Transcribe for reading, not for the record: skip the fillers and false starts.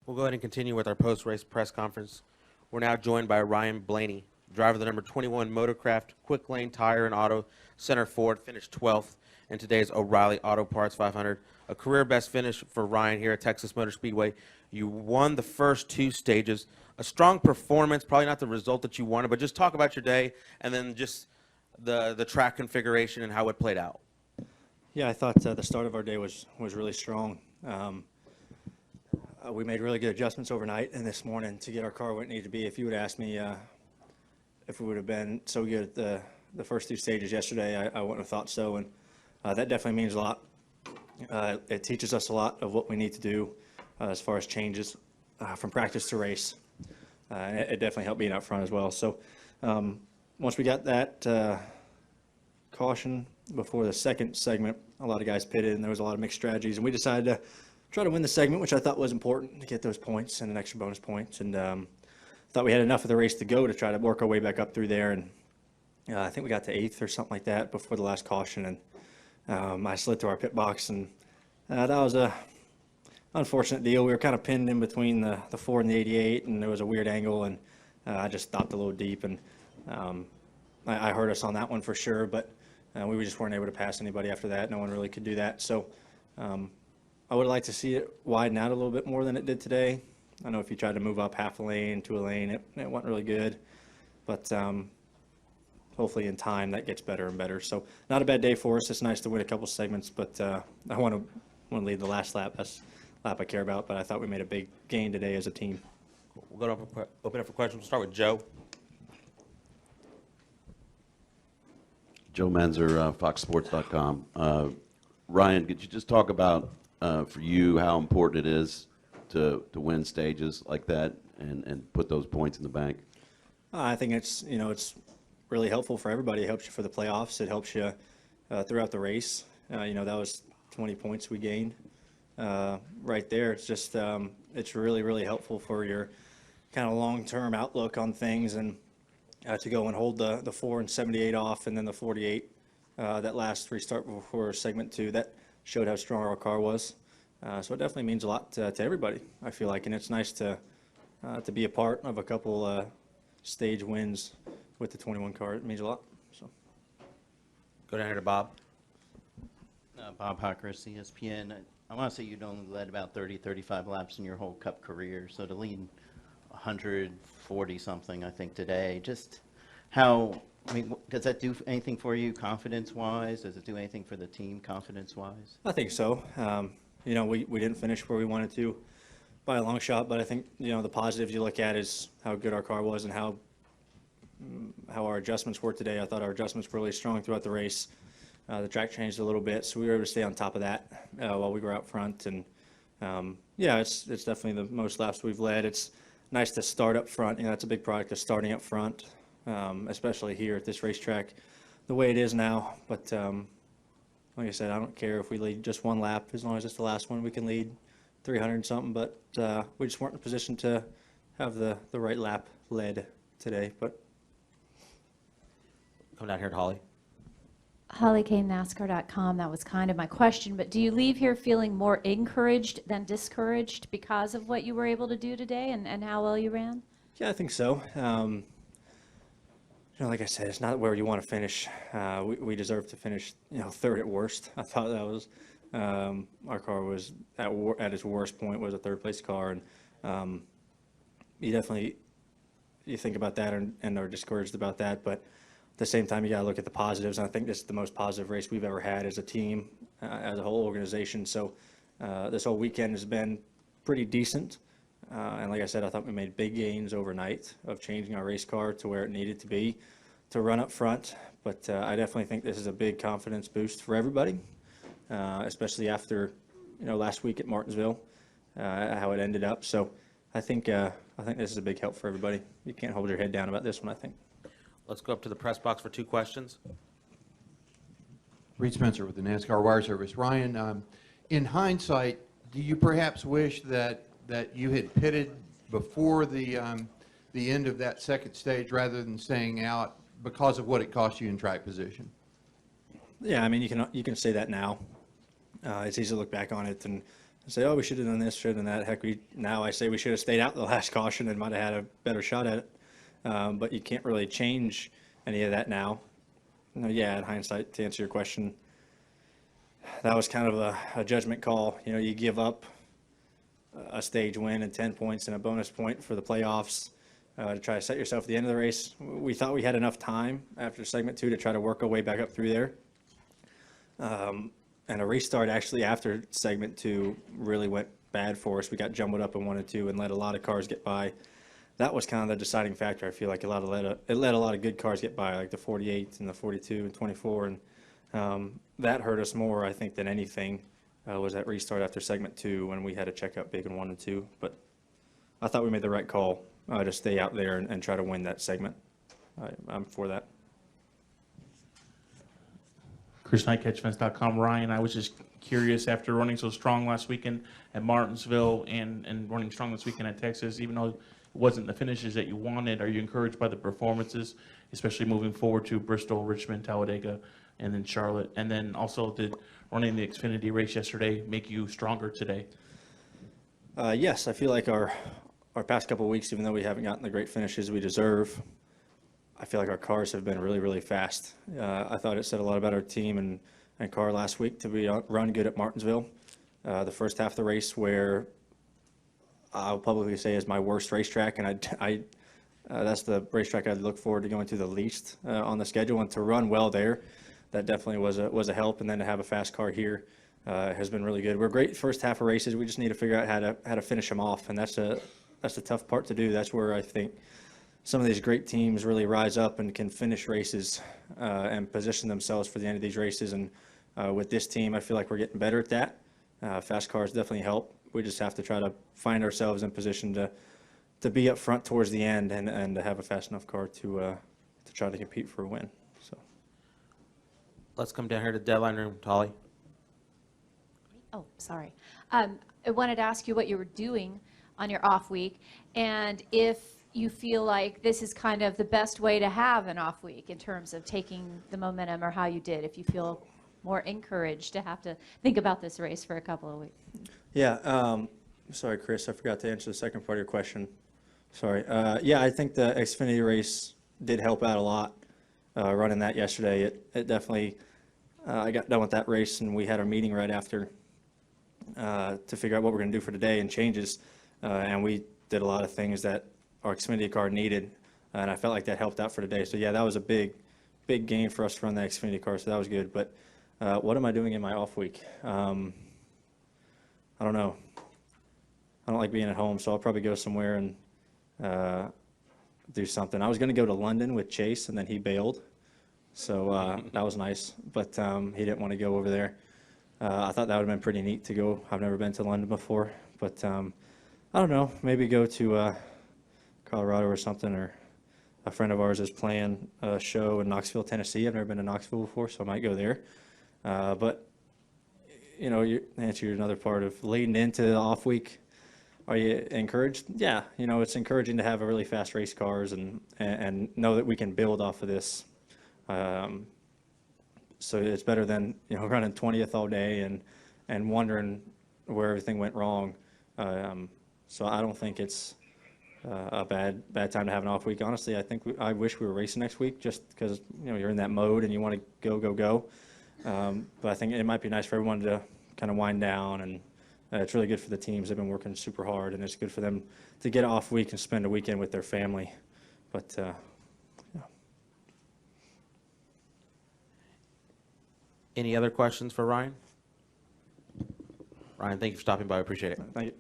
We'll go ahead and continue with our post-race press conference. We're now joined by Ryan Blaney, driver of the number 21 Motorcraft Quick Lane Tire and Auto Center Ford, finished 12th in today's O'Reilly Auto Parts 500. A career best finish for Ryan here at Texas Motor Speedway. You won the first two stages. A strong performance, probably not the result that you wanted, but just talk about your day and then just the track configuration and how it played out. Yeah, I thought the start of our day was really strong. We made really good adjustments overnight and this morning to get our car where it needed to be. If you would ask me if we would have been so good at the first two stages yesterday, I wouldn't have thought so, and that definitely means a lot. It teaches us a lot of what we need to do as far as changes from practice to race. It definitely helped being out front as well. So once we got that caution before the second segment, a lot of guys pitted and there was a lot of mixed strategies, and we decided to try to win the segment, which I thought was important to get those points and an extra bonus points, and thought we had enough of the race to go to try to work our way back up through there, and I think we got to 8th or something like that before the last caution, and I slid through our pit box, and that was a unfortunate deal. We were kind of pinned in between the 4 and the 88, and there was a weird angle, and I just stopped a little deep, and I hurt us on that one for sure, but we just weren't able to pass anybody after that. No one really could do that, so I would like to see it widen out a little bit more than it did today. I know if you tried to move up half a lane to a lane, it wasn't really good, but hopefully in time that gets better and better. So not a bad day for us. It's nice to win a couple segments, but I want to lead the last lap. That's the lap I care about, but I thought we made a big gain today as a team. We'll go to open up for questions. We'll start with Joe. Joe Manzer, FoxSports.com. Ryan, could you just talk about, for you, how important it is to win stages like that and put those points in the bank? I think it's really helpful for everybody. It helps you for the playoffs. It helps you throughout the race. That was 20 points we gained right there. It's just it's really, really helpful for your kind of long-term outlook on things, and to go and hold the 4 and 78 off, and then the 48, that last restart before segment 2, that showed how strong our car was. So it definitely means a lot to everybody, I feel like, and it's nice to be a part of a couple stage wins with the 21 car. It means a lot. So Go down here to Bob. Bob Hawkers, ESPN. I want to say you'd only led about 30, 35 laps in your whole Cup career, so to lead 140 something, I think, today. Just how, does that do anything for you confidence-wise? Does it do anything for the team confidence-wise? I think so. We didn't finish where we wanted to by a long shot, but I think, the positives you look at is how good our car was and how our adjustments were today. I thought our adjustments were really strong throughout the race. The track changed a little bit, so we were able to stay on top of that while we were out front. And it's definitely the most laps we've led. It's nice to start up front. That's a big product of starting up front, especially here at this racetrack, the way it is now. But like I said, I don't care if we lead just one lap, as long as it's the last one. We can lead 300 and something, but we just weren't in a position to have the right lap led today. But Come down here to Holly. HollyKNASCAR.com. That was kind of my question, but do you leave here feeling more encouraged than discouraged because of what you were able to do today and how well you ran? yeah, I think so. Like I said, it's not where you want to finish. We deserve to finish, third at worst. I thought that was our car was at its worst point was a third place car, and you think about that and are discouraged about that, but at the same time, you got to look at the positives. And I think this is the most positive race we've ever had as a team, as a whole organization. So this whole weekend has been pretty decent. And like I said, I thought we made big gains overnight of changing our race car to where it needed to be to run up front. But I definitely think this is a big confidence boost for everybody, especially after last week at Martinsville, how it ended up. So I think this is a big help for everybody. You can't hold your head down about this one, I think. Let's go up to the press box for 2 questions. Reed Spencer with the NASCAR Wire Service. Ryan, in hindsight, do you perhaps wish that you had pitted before the end of that second stage rather than staying out because of what it cost you in track position? Yeah, I mean, you can say that now. It's easy to look back on it and say, oh, we should have done this, should have done that. Heck, now I say we should have stayed out the last caution and might have had a better shot at it. But you can't really change any of that now. Yeah, in hindsight, to answer your question, that was kind of a judgment call. You give up a stage win and 10 points and a bonus point for the playoffs to try to set yourself at the end of the race. We thought we had enough time after segment 2 to try to work our way back up through there. And a restart actually after segment 2 really went bad for us. We got jumbled up in 1 and 2 and let a lot of cars get by. That was kind of the deciding factor. I feel like it let a lot of good cars get by, like the 48 and the 42 and 24, and that hurt us more, I think, than anything. Was that restart after segment 2 when we had to check out big in 1 and 2. But I thought we made the right call to stay out there and try to win that segment. I'm for that. Chris Knight, CatchFence.com. Ryan, I was just curious, after running so strong last weekend at Martinsville and running strong this weekend at Texas, even though it wasn't the finishes that you wanted, are you encouraged by the performances, especially moving forward to Bristol, Richmond, Talladega, and then Charlotte? And then also, did running the Xfinity race yesterday make you stronger today? Yes, I feel like our past couple of weeks, even though we haven't gotten the great finishes we deserve, I feel like our cars have been really, really fast. I thought it said a lot about our team and car last week to be run good at Martinsville. The first half of the race, where I'll publicly say is my worst racetrack, and that's the racetrack I'd look forward to going to the least on the schedule, and to run well there, that definitely was a help. And then to have a fast car here has been really good. We're great first half of races. We just need to figure out how to finish them off, and that's the tough part to do. That's where I think some of these great teams really rise up and can finish races and position themselves for the end of these races. And with this team, I feel like we're getting better at that. Fast cars definitely help. We just have to try to find ourselves in position to be up front towards the end and to have a fast enough car to try to compete for a win. So Let's come down here to the deadline room, Tolly. Oh, sorry. I wanted to ask you what you were doing on your off week, and if you feel like this is kind of the best way to have an off week in terms of taking the momentum, or how you did, if you feel more encouraged to have to think about this race for a couple of weeks. yeah, sorry, Chris, I forgot to answer the second part of your question. Sorry. Yeah, I think the Xfinity race did help out a lot. Running that yesterday, it definitely. I got done with that race, and we had our meeting right after to figure out what we're going to do for today and changes. And we did a lot of things that our Xfinity car needed, and I felt like that helped out for today. So yeah, that was a big gain for us to run the Xfinity car, so that was good. But what am I doing in my off week? I don't know. I don't like being at home, so I'll probably go somewhere and do something. I was going to go to London with Chase, and then he bailed, so that was nice. But he didn't want to go over there. I thought that would have been pretty neat to go. I've never been to London before, but I don't know. Maybe go to Colorado or something, or a friend of ours is playing a show in Knoxville, Tennessee. I've never been to Knoxville before, so I might go there. But you answer another part of leading into the off week. Are you encouraged? Yeah, it's encouraging to have a really fast race cars and know that we can build off of this. So it's better than running 20th all day and wondering where everything went wrong. So I don't think it's a bad time to have an off week. Honestly, I wish we were racing next week, just because you're in that mode and you want to go. But I think it might be nice for everyone to kind of wind down, and it's really good for the teams. They've been working super hard, and it's good for them to get an off week and spend a weekend with their family. But yeah. Any other questions for Ryan? Ryan, thank you for stopping by. I appreciate it. Thank you.